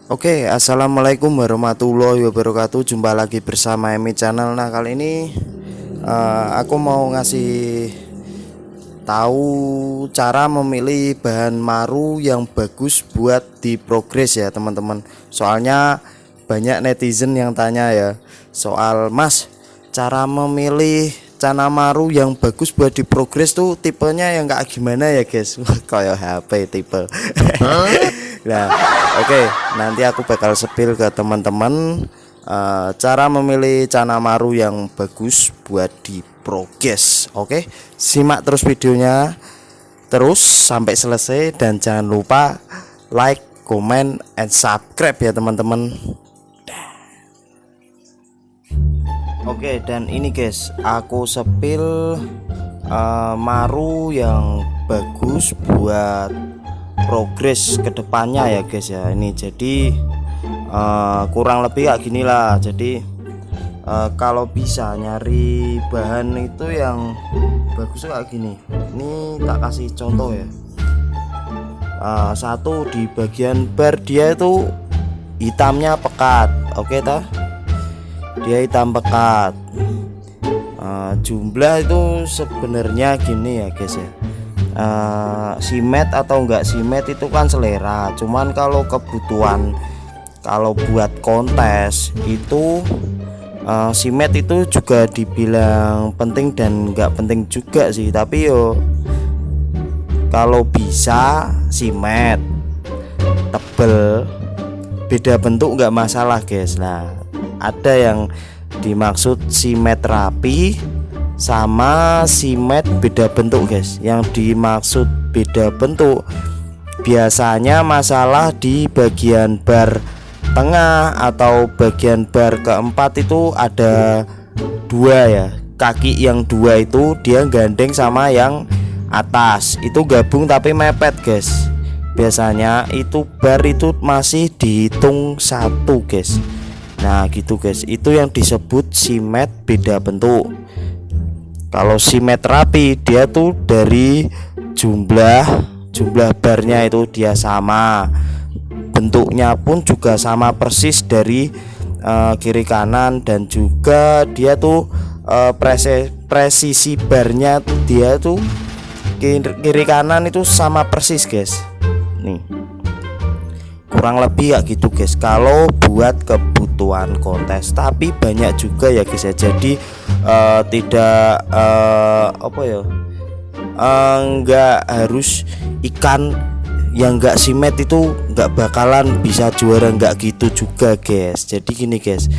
Oke, assalamualaikum warahmatullahi wabarakatuh. Jumpa lagi bersama Emi Channel. Nah, kali ini aku mau ngasih tahu cara memilih bahan maru yang bagus buat di progres ya teman-teman. Soalnya banyak netizen yang tanya ya soal Mas, cara memilih cana maru yang bagus buat di progres tuh tipenya yang kayak gimana ya guys? Kayak HP tipe. Nah, oke, nanti aku bakal spill ke teman-teman cara memilih cana maru yang bagus buat di progres. Oke, simak terus videonya terus sampai selesai dan jangan lupa like, comment, and subscribe ya teman-teman. Oke, dan ini guys, aku spill maru yang bagus buat progres kedepannya ya guys ya. Ini jadi kurang lebih kayak gini lah. Jadi kalau bisa nyari bahan itu yang bagus kayak gini. Ini tak kasih contoh ya. Satu di bagian bar dia itu hitamnya pekat. Oke tah, dia hitam pekat. Jumlah itu sebenarnya gini ya guys ya. Simet atau enggak simet itu kan selera, cuman kalau kebutuhan kalau buat kontes itu simet itu juga dibilang penting dan enggak penting juga sih, tapi yo kalau bisa simet tebel beda bentuk enggak masalah guys. Nah, ada yang dimaksud simet rapi sama simet beda bentuk guys. Yang dimaksud beda bentuk biasanya masalah di bagian bar tengah atau bagian bar keempat itu ada dua ya, kaki yang dua itu dia gandeng sama yang atas itu gabung tapi mepet guys. Biasanya itu bar itu masih dihitung satu guys. Nah gitu guys, itu yang disebut simet beda bentuk. Kalau simet rapi dia tuh dari jumlah barnya itu dia sama, bentuknya pun juga sama persis dari kiri kanan, dan juga dia tuh presisi barnya dia tuh kiri kanan itu sama persis guys. Nih kurang lebih ya gitu guys kalau buat kebutuhan kontes, tapi banyak juga ya guys ya. Jadi tidak apa ya, enggak harus ikan yang enggak simet itu enggak bakalan bisa juara, enggak gitu juga guys. Jadi gini guys,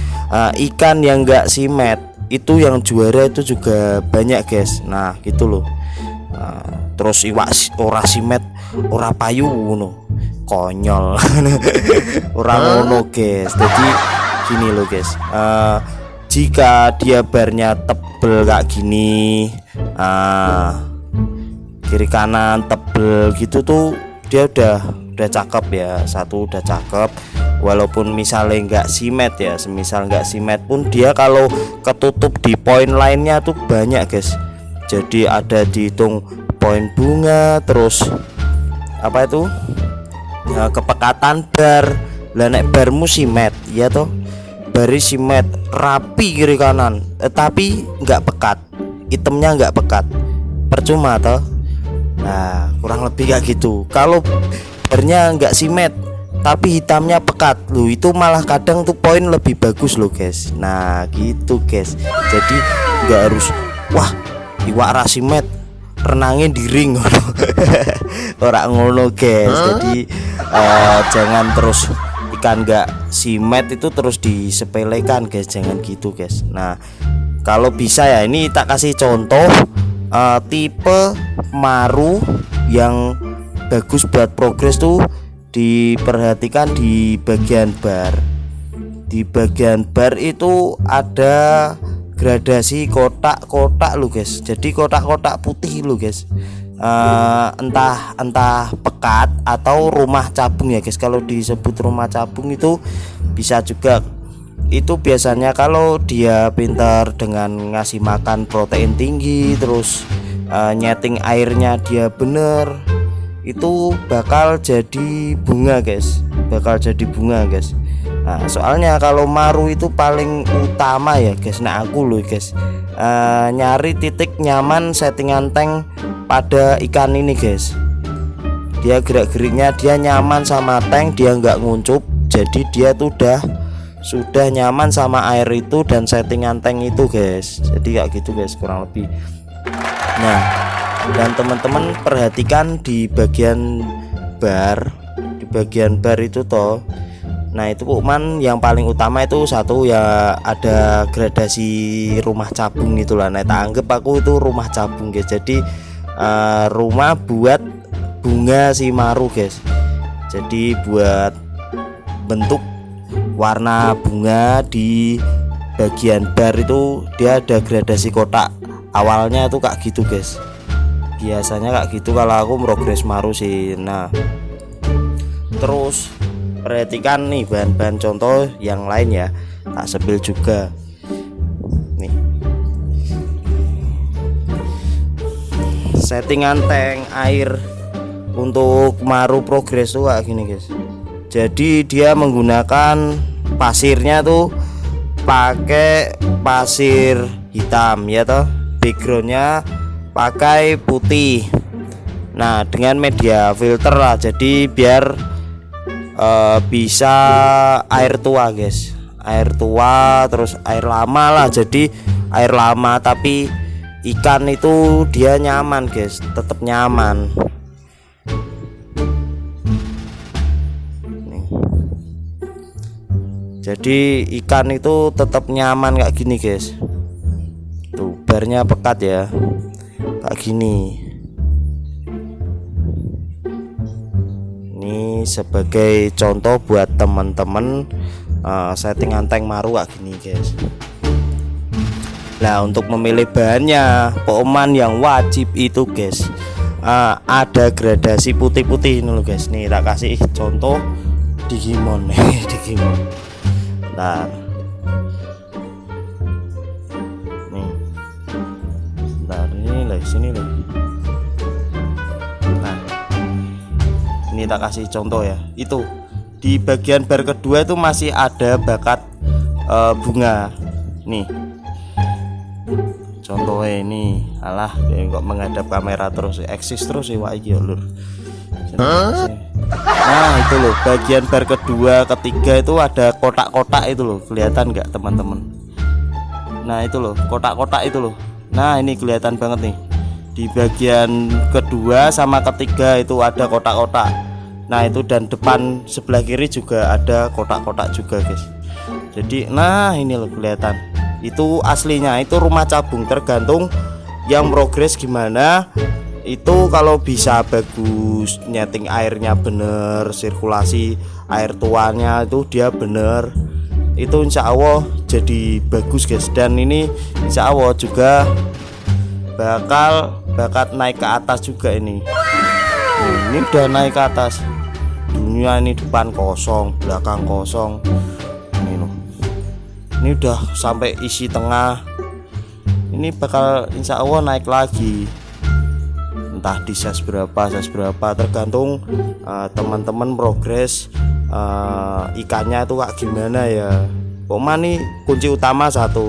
ikan yang enggak simet itu yang juara itu juga banyak guys. Nah gitu loh. Terus iwak ora simet ora payu ngono, konyol. Orang ngono guys. Jadi gini loh guys, jika dia barnya tebel kayak gini, kiri kanan tebel gitu tuh dia udah cakep ya. Satu udah cakep, walaupun misalnya nggak simet ya, semisal nggak simet pun dia kalau ketutup di poin lainnya tuh banyak guys. Jadi ada dihitung poin bunga, terus apa itu kepekatan bar. Lah nek barmu simet ya toh, bari simet rapi kiri kanan tapi nggak pekat, itemnya nggak pekat, percuma toh. Nah kurang lebih kayak gitu. Kalau barnya nggak simet tapi hitamnya pekat, lu itu malah kadang tuh poin lebih bagus lo guys. Nah gitu guys. Jadi nggak harus wah iwak rasimet renangin di ring orang ngono guys. Jadi jangan terus ikan nggak simet itu terus disepelekan guys, jangan gitu guys. Nah kalau bisa ya, ini tak kasih contoh tipe maru yang bagus buat progres tuh diperhatikan di bagian bar. Di bagian bar itu ada gradasi kotak-kotak lo guys. Jadi kotak-kotak putih lo guys. Entah pekat atau rumah cabung ya guys. Kalau disebut rumah cabung itu bisa juga. Itu biasanya kalau dia pintar dengan ngasih makan protein tinggi, terus nyeting airnya dia bener, itu bakal jadi bunga guys. bakal jadi bunga guys. Nah soalnya kalau maru itu paling utama ya guys. Nah aku loh guys nyari titik nyaman settingan tank pada ikan ini guys. Dia gerak-geriknya dia nyaman sama tank, dia nggak nguncup, jadi dia tuh sudah nyaman sama air itu dan settingan tank itu guys. Jadi kayak gitu guys kurang lebih. Nah dan teman-teman perhatikan di bagian bar itu toh. Nah itu Pokman yang paling utama itu satu ya, ada gradasi rumah cabung itulah. Nah tak anggap aku itu rumah cabung guys. Jadi rumah buat bunga si maru guys. Jadi buat bentuk warna bunga di bagian bar itu dia ada gradasi kotak. Awalnya itu kayak gitu guys. Biasanya kayak gitu kalau aku progres maru sih. Nah terus perhatikan nih bahan-bahan contoh yang lain ya, tak sepil juga nih. Settingan tank air untuk maru progres tuh kayak gini guys. Jadi dia menggunakan pasirnya tuh pakai pasir hitam ya toh, backgroundnya pakai putih. Nah dengan media filter lah, jadi biar bisa air tua guys, air tua terus air lama lah. Jadi air lama tapi ikan itu dia nyaman guys, tetap nyaman. Nih. Jadi ikan itu tetap nyaman kayak gini guys. Tuh barnya pekat ya kayak gini. Ini sebagai contoh buat teman-teman settingan tank maru kayak gini guys. Nah untuk memilih bahannya Pokman yang wajib itu guys ada gradasi putih-putih ini loh guys. Nih tak kasih contoh Digimon nih Digimon. Nah nih bentar, ini lah sini loh. Nah ini tak kasih contoh ya, itu di bagian bar kedua itu masih ada bakat bunga nih. Contohnya ini, alah kok menghadap kamera terus, eksis terus sih wah iki lur. Nah itu loh bagian bar kedua ketiga itu ada kotak-kotak itu loh, kelihatan nggak teman-teman? Nah itu loh kotak-kotak itu loh. Nah ini kelihatan banget nih di bagian kedua sama ketiga itu ada kotak-kotak. Nah itu dan depan sebelah kiri juga ada kotak-kotak juga guys. Jadi nah ini loh kelihatan, itu aslinya itu rumah cabung, tergantung yang progres gimana. Itu kalau bisa bagus, nyeting airnya bener, sirkulasi air tuanya itu dia bener, itu insya Allah jadi bagus guys. Dan ini insya Allah juga bakat naik ke atas juga ini. Ini udah naik ke atas. Dunia ini depan kosong, belakang kosong. Ini loh. Ini udah sampai isi tengah. Ini bakal insya Allah naik lagi. Entah di size berapa tergantung teman-teman progres ikannya itu kayak gimana ya. Pokoknya nih kunci utama satu,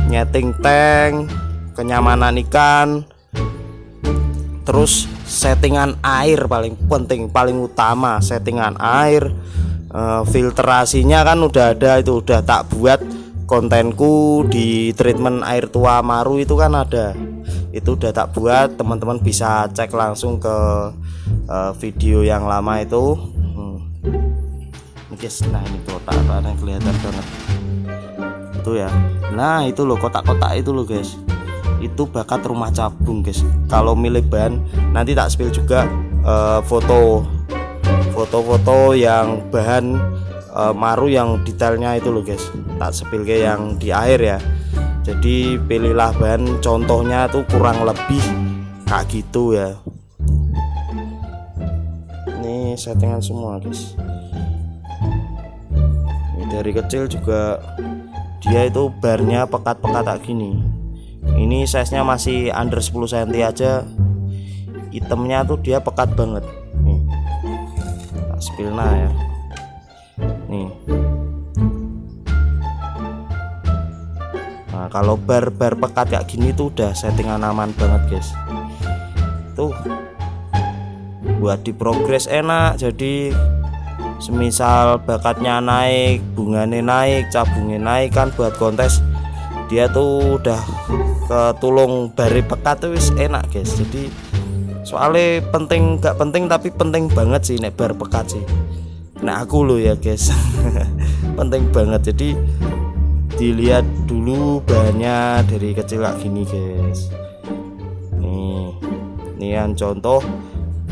nyeting tank, kenyamanan ikan, terus settingan air paling penting, paling utama settingan air. Filterasinya kan udah ada, itu udah tak buat kontenku di treatment air tua maru itu kan ada, itu udah tak buat, teman-teman bisa cek langsung ke video yang lama itu. Guys, nah ini kotak-kotaknya kelihatan banget itu ya. Nah itu loh kotak-kotak itu loh guys, itu bakat rumah cabung guys. Kalau milih bahan nanti tak spill juga foto-foto yang bahan maru yang detailnya itu loh guys, tak spill ke yang di akhir ya. Jadi pilihlah bahan contohnya tuh kurang lebih kayak gitu ya. Ini settingan semua guys. Ini dari kecil juga dia itu barnya pekat-pekat kayak gini. Ini size nya masih under 10 cm aja, itemnya tuh dia pekat banget nih. Tak spill nah ya. nih. Nah kalau bar pekat kayak gini tuh udah settingan aman banget guys. Tuh buat di progres enak. Jadi semisal bakatnya naik, bunganya naik, cabungnya naik kan buat kontes, dia tuh udah ketulung bari pekat tuh wis enak guys. Jadi soalnya penting gak penting tapi penting banget sih nek bar pekat sih. Nah aku loh ya guys penting banget. Jadi dilihat dulu bahannya dari kecil kayak gini guys. Nih yang contoh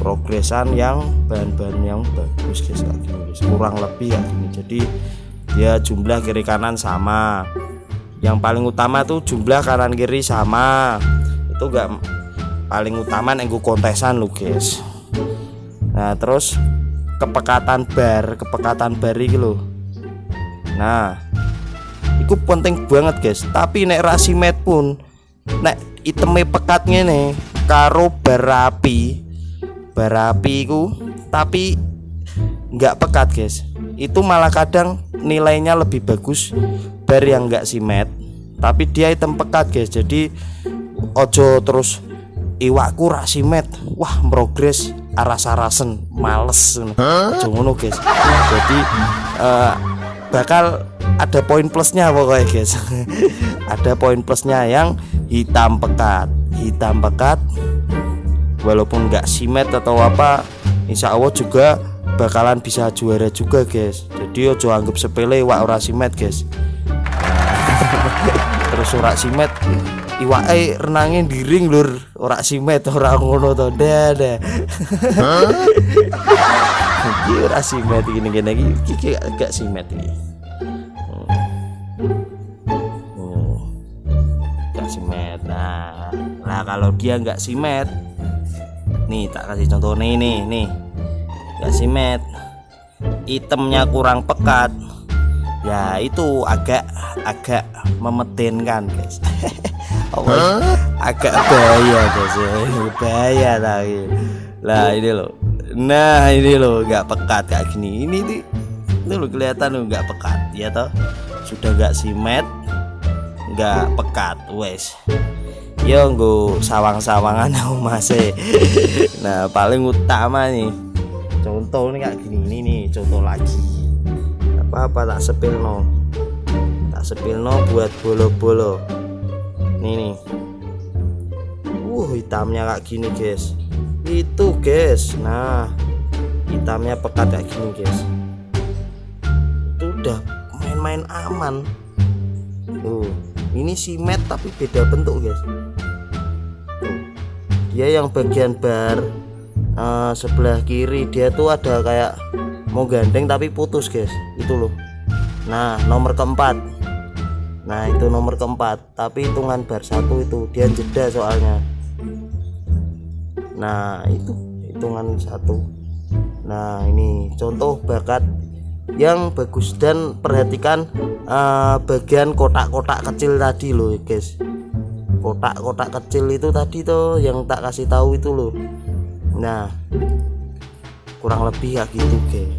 progresan yang bahan-bahan yang bagus guys kayak gini guys. Kurang lebih kayak gini. Jadi dia jumlah kiri kanan sama. Yang paling utama tuh jumlah kanan kiri sama. Itu enggak paling utama nek kontesan lo guys. Nah terus kepekatan bar iki lho. Nah itu penting banget guys. Tapi nek rasimet pun nek iteme pekat ngene karo barapi ku tapi nggak pekat guys, itu malah kadang nilainya lebih bagus bar yang nggak simet tapi dia item pekat guys. Jadi ojo terus iwakku rasimet wah progres aras-arasen males ngono guys. Jadi bakal ada poin plusnya pokoknya guys ada poin plusnya yang hitam pekat walaupun nggak simet atau apa, insya Allah juga bakalan bisa juara juga guys. Jadi ojo anggap sepele iwak ora simet guys. Terus ora simet iwake renangin diring lur, ora simet ora ngono to dah. Iki ora simet gini iki gak simet iki. Gak simet. Nah kalau dia nggak simet nih tak kasih contoh nih gak simet, itemnya kurang pekat ya itu agak memetinkan guys. Agak bahaya guys bahaya lagi lah ini loh. Nah ini loh gak pekat kayak gini, ini loh kelihatan loh gak pekat ya toh, sudah gak simet gak pekat wes. Yo nggo sawang-sawangan aku masih. Nah paling utama nih contoh nih kayak gini nih contoh lagi apa tak sepilno buat bolo-bolo nih hitamnya kayak gini guys itu guys. Nah hitamnya pekat kayak gini guys, itu udah main-main aman. Ini simet tapi beda bentuk guys. Dia yang bagian bar sebelah kiri dia tuh ada kayak mau gandeng tapi putus guys, itu loh. Nah nomor keempat, nah itu nomor keempat tapi hitungan bar satu itu dia jeda soalnya. Nah itu hitungan satu. Nah ini contoh bakat yang bagus. Dan perhatikan bagian kotak-kotak kecil tadi loh guys, kotak-kotak kecil itu tadi tuh yang tak kasih tahu itu loh. Nah kurang lebih kayak gitu guys.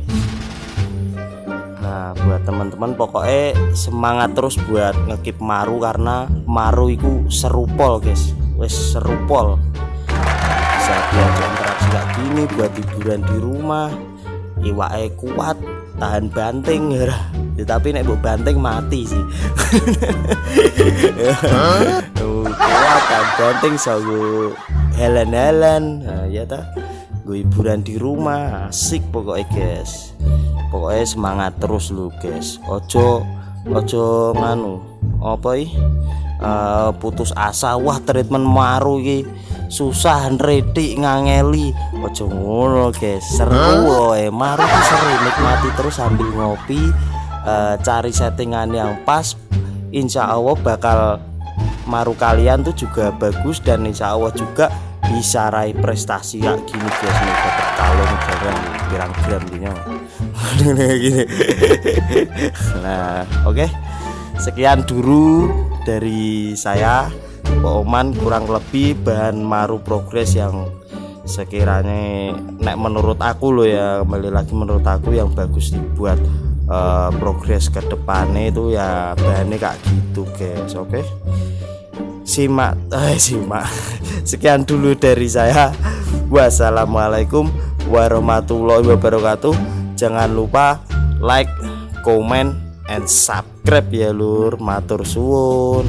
Nah buat teman-teman pokoknya semangat terus buat ngekip maru, karena maru itu serupol guys, wes serupol bisa diajak interaksi kayak gini buat hiburan di rumah. Iwake kuat tahan banting ya, tapi nek mbok banting mati sih. Kuat tahan banting sagu helen-helen. Nah ya ta, gue hiburan di rumah asik pokoknya guys. Pokoknya semangat terus lu guys, ojo nganu apa putus asa. Wah treatment maru iki susah nredik ngangeli, ojo ngono guys. Seru maru seru, nikmati terus sambil ngopi, cari settingan yang pas. Insya Allah bakal maru kalian tuh juga bagus, dan insya Allah juga bisa raih prestasi kayak gini guys. Nih dapat kalung jarang pirang-pirang gini. Nah oke, sekian dulu dari saya Pak Oman, kurang lebih bahan maru progres yang sekiranya nek menurut aku loh ya, kembali lagi menurut aku yang bagus dibuat progres ke depannya itu ya bahannya kayak gitu guys. Oke, simak sekian dulu dari saya. Wassalamualaikum warahmatullahi wabarakatuh. Jangan lupa like, comment, and subscribe ya lur, matur suwun.